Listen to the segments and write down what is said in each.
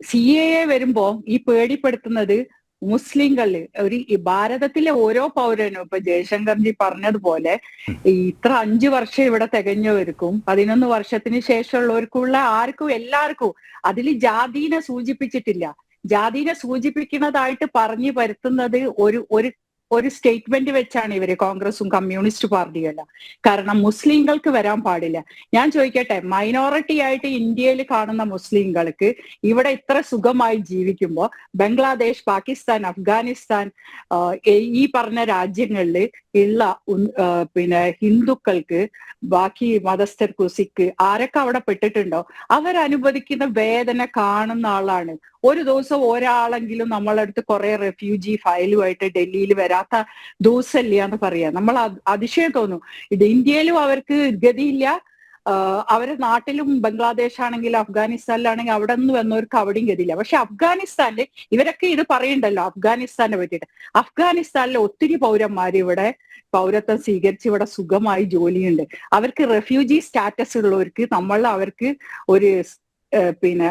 CAA വരുമ്പോ ഈ പേടിപ്പെടുത്തുന്നത് മുസ്ലിങ്ങളിൽ ഈ ഭാരതത്തിലെ ഓരോ പൗരനും ഇപ്പൊ ജയശങ്കർജി പറഞ്ഞതുപോലെ ഇത്ര 5 വർഷം ഇവിടെ തികഞ്ഞവർക്കും 11 വർഷത്തിന് ശേഷമുള്ളവർക്കുള്ള ആർക്കും എല്ലാവർക്കും അതിൽ ജാതീനെ സൂചിപ്പിച്ചിട്ടില്ല. ജാതീനെ സൂചിപ്പിക്കുന്നതായിട്ട് പറഞ്ഞു വരുത്തുന്നത് ഒരു സ്റ്റേറ്റ്മെന്റ് വെച്ചാണ് ഇവര് കോൺഗ്രസും കമ്മ്യൂണിസ്റ്റ് പാർട്ടിയല്ല. കാരണം മുസ്ലിങ്ങൾക്ക് വരാൻ പാടില്ല. ഞാൻ ചോദിക്കട്ടെ, മൈനോറിറ്റി ആയിട്ട് ഇന്ത്യയിൽ കാണുന്ന മുസ്ലിങ്ങൾക്ക് ഇവിടെ ഇത്ര സുഖമായി ജീവിക്കുമ്പോൾ ബംഗ്ലാദേശ്, പാകിസ്ഥാൻ, അഫ്ഗാനിസ്ഥാൻ ഈ പറഞ്ഞ രാജ്യങ്ങളിൽ ഉള്ള പിന്നെ ഹിന്ദുക്കൾക്ക്, ബാക്കി മതസ്ഥർക്കും, സിഖ് ആരൊക്കെ അവിടെ പെട്ടിട്ടുണ്ടോ അവരനുഭവിക്കുന്ന വേദന കാണുന്ന ആളാണ്. ഒരു ദിവസം ഒരാളെങ്കിലും നമ്മളടുത്ത് കുറെ റെഫ്യൂജി ഫയലുമായിട്ട് ഡൽഹിയിൽ വരാത്ത ദിവസമില്ല എന്ന് പറയാം. നമ്മൾ അതിശയം തോന്നും. ഇത് ഇന്ത്യയിലും അവർക്ക് ഗതിയില്ല, അവരെ നാട്ടിലും ബംഗ്ലാദേശ് ആണെങ്കിലും അഫ്ഗാനിസ്ഥാനിലാണെങ്കിൽ അവിടെ നിന്ന് വന്നവർക്ക് അവിടെയും ഗതിയില്ല. പക്ഷെ അഫ്ഗാനിസ്ഥാനിൽ ഇവരൊക്കെ ഇത് പറയണ്ടല്ലോ അവ്ഗാനിസ്ഥാനെ പറ്റിയിട്ട്. അഫ്ഗാനിസ്ഥാനിലെ ഒത്തിരി പൗരന്മാർ ഇവിടെ പൗരത്വം സ്വീകരിച്ച് ഇവിടെ സുഖമായി ജോലിയുണ്ട്. അവർക്ക് റെഫ്യൂജി സ്റ്റാറ്റസ് ഉള്ളവർക്ക് അവർക്ക് ഒരു പിന്നെ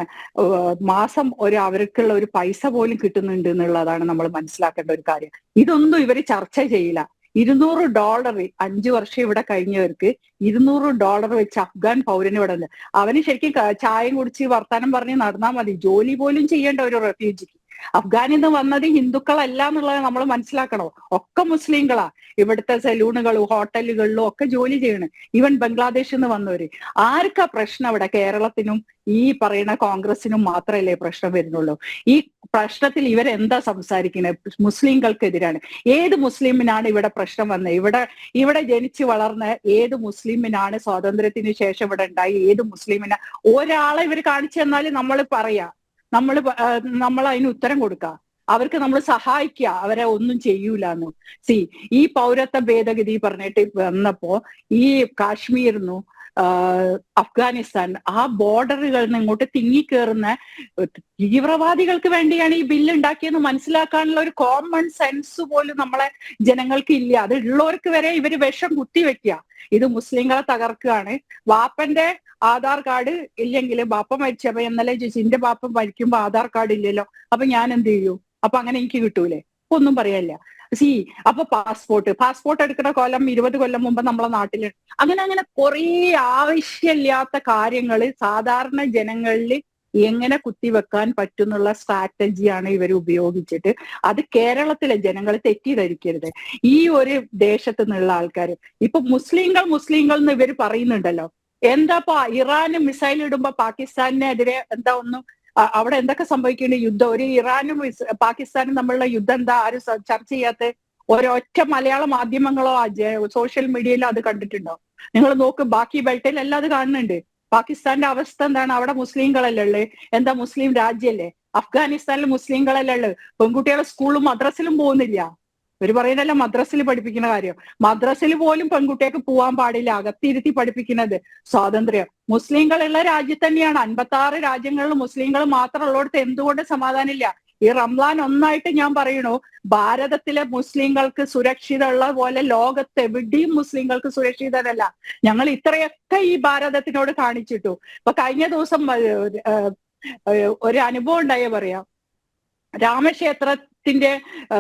മാസം അവർക്കുള്ള ഒരു പൈസ പോലും കിട്ടുന്നുണ്ട് എന്നുള്ളതാണ് നമ്മൾ മനസ്സിലാക്കേണ്ട ഒരു കാര്യം. ഇതൊന്നും ഇവര് ചർച്ച ചെയ്യില്ല. $200 5 വർഷം ഇവിടെ കഴിഞ്ഞവർക്ക് $200 വെച്ച് അഫ്ഗാൻ പൗരന് ഇവിടെ ഉണ്ട്. അവന് ശരിക്കും ചായയും കുടിച്ച് വർത്താനം പറഞ്ഞ് നടന്നാൽ മതി, ജോലി പോലും ചെയ്യേണ്ട ഒരു റെഫ്യൂജിക്ക്. അഫ്ഗാനിൽ നിന്ന് വന്നത് ഹിന്ദുക്കളല്ല എന്നുള്ളത് നമ്മൾ മനസ്സിലാക്കണോ. ഒക്കെ മുസ്ലിങ്ങളാ. ഇവിടുത്തെ സലൂണുകളും ഹോട്ടലുകളിലും ഒക്കെ ജോലി ചെയ്യണം. ഈവൻ ബംഗ്ലാദേശിൽ നിന്ന് വന്നവര്. ആർക്കാ പ്രശ്നം അവിടെ? കേരളത്തിനും ഈ പറയുന്ന കോൺഗ്രസിനും മാത്രമല്ലേ പ്രശ്നം വരുന്നുള്ളൂ. ഈ പ്രശ്നത്തിൽ ഇവരെന്താ സംസാരിക്കുന്നത്? മുസ്ലിങ്ങൾക്കെതിരാണ്. ഏത് മുസ്ലിമിനാണ് ഇവിടെ പ്രശ്നം വന്നത്? ഇവിടെ ജനിച്ചു വളർന്ന ഏത് മുസ്ലിമിനാണ് സ്വാതന്ത്ര്യത്തിന് ശേഷം ഇവിടെ ഉണ്ടായി? ഏത് മുസ്ലിമിനാ? ഒരാളെ ഇവർ കാണിച്ചു തന്നാലും നമ്മൾ പറയാ, നമ്മൾ അതിന് ഉത്തരം കൊടുക്കുക, അവർക്ക് നമ്മൾ സഹായിക്കുക, അവരെ ഒന്നും ചെയ്യൂലെന്ന്. ഈ പൗരത്വ ഭേദഗതി പറഞ്ഞിട്ട് വന്നപ്പോ ഈ കാശ്മീരിന്നു അഫ്ഗാനിസ്ഥാൻ ആ ബോർഡറുകളിൽ നിന്ന് ഇങ്ങോട്ട് തിങ്ങിക്കേറുന്ന തീവ്രവാദികൾക്ക് വേണ്ടിയാണ് ഈ ബില്ല് ഉണ്ടാക്കിയെന്ന് മനസ്സിലാക്കാനുള്ള ഒരു കോമൺ സെൻസ് പോലും നമ്മളെ ജനങ്ങൾക്ക് ഇല്ല. അത് ഉള്ളവർക്ക് വരെ ഇവര് വിഷം കുത്തിവെക്കുക. ഇത് മുസ്ലിങ്ങളെ തകർക്കുകയാണ്. വാപ്പന്റെ ആധാർ കാർഡ് ഇല്ലെങ്കിൽ, ബാപ്പ മരിച്ചപ്പോ ഇന്നലെ ചോദിച്ചു എന്റെ ബാപ്പ മരിക്കുമ്പോ ആധാർ കാർഡ് ഇല്ലല്ലോ, അപ്പൊ ഞാൻ എന്ത് ചെയ്യൂ? അപ്പൊ അങ്ങനെ എനിക്ക് കിട്ടൂലേ? ഒന്നും പറയാനില്ല. അപ്പൊ പാസ്പോർട്ട് എടുക്കുന്ന കൊല്ലം 20 കൊല്ലം മുമ്പ് നമ്മളെ നാട്ടില് അങ്ങനെ കുറേ ആവശ്യമില്ലാത്ത കാര്യങ്ങള് സാധാരണ ജനങ്ങളിൽ എങ്ങനെ കുത്തിവെക്കാൻ പറ്റുന്നുള്ള സ്ട്രാറ്റജിയാണ് ഇവർ ഉപയോഗിച്ചിട്ട്. അത് കേരളത്തിലെ ജനങ്ങൾ തെറ്റിദ്ധരിക്കരുത്. ഈ ഒരു ദേശത്ത് നിന്നുള്ള ആൾക്കാർ ഇപ്പൊ മുസ്ലിങ്ങൾ എന്ന് ഇവർ പറയുന്നുണ്ടല്ലോ. എന്താപ്പാ ഇറാന് മിസൈൽ ഇടുമ്പോ പാകിസ്ഥാനെതിരെ എന്താ ഒന്നും അവിടെ എന്തൊക്കെ സംഭവിക്കേണ്ട യുദ്ധം? ഒരു ഇറാനും പാകിസ്ഥാനും തമ്മിലുള്ള യുദ്ധം എന്താ ആരും ചർച്ച ചെയ്യാത്ത? ഒരൊറ്റ മലയാള മാധ്യമങ്ങളോ സോഷ്യൽ മീഡിയയിലോ അത് കണ്ടിട്ടുണ്ടോ? നിങ്ങൾ നോക്ക്, ബാക്കി ബെൽറ്റിൽ എല്ലാം അത് കാണുന്നുണ്ട്. പാകിസ്ഥാന്റെ അവസ്ഥ എന്താണ്? അവിടെ മുസ്ലിങ്ങളല്ലേ ഉള്ളത്? എന്താ മുസ്ലിം രാജ്യല്ലേ? അഫ്ഗാനിസ്ഥാനിൽ മുസ്ലിങ്ങളല്ലേ ഉള്ളത്? പെൺകുട്ടികളെ സ്കൂളിലും മദ്രസിലും പോകുന്നില്ല. ഇവര് പറയുന്നല്ല മദ്രസിൽ പഠിപ്പിക്കുന്ന കാര്യം. മദ്രസിൽ പോലും പെൺകുട്ടികൾക്ക് പോകാൻ പാടില്ല, അകത്തിരുത്തി പഠിപ്പിക്കുന്നത്. സ്വാതന്ത്ര്യം മുസ്ലിങ്ങളുള്ള രാജ്യത്ത് തന്നെയാണ്. 56 രാജ്യങ്ങളിൽ മുസ്ലിങ്ങൾ മാത്രം ഉള്ളിടത്ത് എന്തുകൊണ്ട് സമാധാനമില്ല? ഈ റംലാൻ ഒന്നായിട്ട് ഞാൻ പറയണു, ഭാരതത്തിലെ മുസ്ലിങ്ങൾക്ക് സുരക്ഷിതമുള്ള പോലെ ലോകത്ത് എവിടെയും മുസ്ലിങ്ങൾക്ക് സുരക്ഷിതരല്ല. ഞങ്ങൾ ഇത്രയൊക്കെ ഈ ഭാരതത്തിനോട് കാണിച്ചിട്ടു. ഇപ്പൊ കഴിഞ്ഞ ദിവസം ഒരു അനുഭവം ഉണ്ടായേ പറയാം. രാമക്ഷേത്രത്തിന്റെ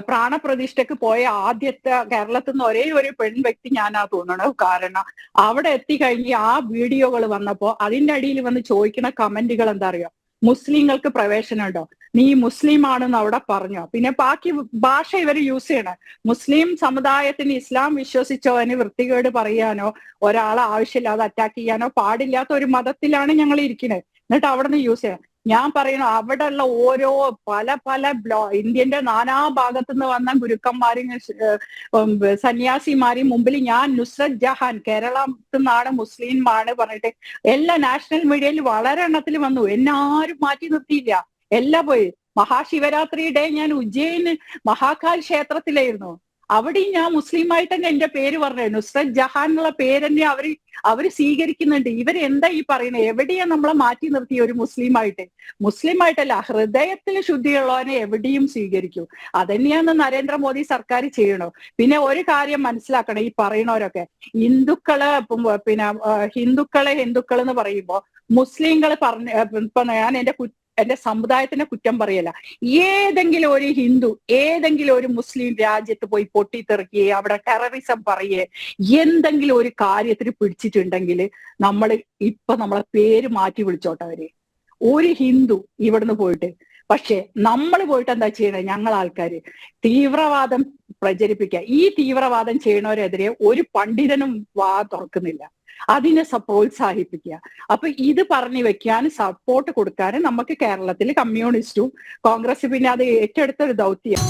പ്രാണപ്രതിഷ്ഠയ്ക്ക് പോയ ആദ്യത്തെ കേരളത്തിൽ നിന്ന് ഒരേ ഒരു വ്യക്തി ഞാനാ തോന്നണത്. കാരണം അവിടെ എത്തിക്കഴിഞ്ഞ് ആ വീഡിയോകൾ വന്നപ്പോ അതിന്റെ അടിയിൽ വന്ന് ചോദിക്കുന്ന കമന്റുകൾ എന്താ അറിയോ? മുസ്ലിങ്ങൾക്ക് പ്രവേശനം ഉണ്ടോ? നീ മുസ്ലിം ആണെന്ന് അവിടെ പറഞ്ഞോ? പിന്നെ ബാക്കി ഭാഷ ഇവർ യൂസ് ചെയ്യണ. മുസ്ലിം സമുദായത്തിന് ഇസ്ലാം വിശ്വസിച്ചവന് വൃത്തികേട് പറയാനോ ഒരാളെ ആവശ്യമില്ലാതെ അറ്റാക്ക് ചെയ്യാനോ പാടില്ലാത്ത ഒരു മതത്തിലാണ് ഞങ്ങൾ ഇരിക്കുന്നത്. എന്നിട്ട് അവിടെ നിന്ന് യൂസ് ചെയ്യണം. ഞാൻ പറയുന്നു, അവിടെയുള്ള ഓരോ പല ഇന്ത്യന്റെ നാനാഭാഗത്തു നിന്ന് വന്ന ഗുരുക്കന്മാരും സന്യാസിമാരെയും മുമ്പിൽ ഞാൻ നുസ്രത് ജഹാൻ കേരളത്തിൽ നിന്നാണ് മുസ്ലിമാണ് പറഞ്ഞിട്ട് എല്ലാ നാഷണൽ മീഡിയയിൽ വളരെ എണ്ണത്തിൽ വന്നു. എന്നെ ആരും മാറ്റി നിർത്തിയില്ല. എല്ലാം പോയി. മഹാശിവരാത്രി ഡേ ഞാൻ ഉജ്ജയിൻ മഹാകാൽ ക്ഷേത്രത്തിലായിരുന്നു. അവിടെയും ഞാൻ മുസ്ലിമായിട്ട് തന്നെ എന്റെ പേര് പറഞ്ഞു. നുസ്രത് ജഹാൻ എന്നുള്ള പേര് തന്നെ അവര് സ്വീകരിക്കുന്നുണ്ട്. ഇവരെന്താ ഈ പറയുന്നത്? എവിടെയാ നമ്മളെ മാറ്റി നിർത്തിയ ഒരു മുസ്ലിമായിട്ടല്ല, ഹൃദയത്തിൽ ശുദ്ധിയുള്ളവനെ എവിടെയും സ്വീകരിക്കൂ. അതന്നെയാണ് നരേന്ദ്രമോദി സർക്കാർ ചെയ്യണോ. പിന്നെ ഒരു കാര്യം മനസ്സിലാക്കണം, ഈ പറയുന്നവരൊക്കെ ഹിന്ദുക്കൾ എന്ന് പറയുമ്പോ മുസ്ലിങ്ങൾ ഇപ്പൊ ഞാൻ എന്റെ എന്റെ സമുദായത്തിനെ കുറ്റം പറയല്ല, ഏതെങ്കിലും ഒരു ഹിന്ദു ഏതെങ്കിലും ഒരു മുസ്ലിം രാജ്യത്ത് പോയി പൊട്ടിത്തെറിക്കുകയെ അവിടെ ടെററിസം പറയേ എന്തെങ്കിലും ഒരു കാര്യത്തിന് പിടിച്ചിട്ടുണ്ടെങ്കിൽ നമ്മളെ പേര് മാറ്റി വിളിച്ചോട്ടെ അവര്. ഒരു ഹിന്ദു ഇവിടുന്ന് പോയിട്ട്. പക്ഷെ നമ്മൾ പോയിട്ട് എന്താ ചെയ്യണേ? ഞങ്ങൾ ആൾക്കാര് തീവ്രവാദം പ്രചരിപ്പിക്കുക. ഈ തീവ്രവാദം ചെയ്യണവരെതിരെ ഒരു പണ്ഡിതനും വാ തുറക്കുന്നില്ല. അതിനെ പ്രോത്സാഹിപ്പിക്കുക. അപ്പൊ ഇത് പറഞ്ഞു വെക്കാനും സപ്പോർട്ട് കൊടുക്കാനും നമുക്ക് കേരളത്തിൽ കമ്മ്യൂണിസ്റ്റും കോൺഗ്രസ് പിന്നെ അത് ഏറ്റെടുത്തൊരു ദൗത്യം.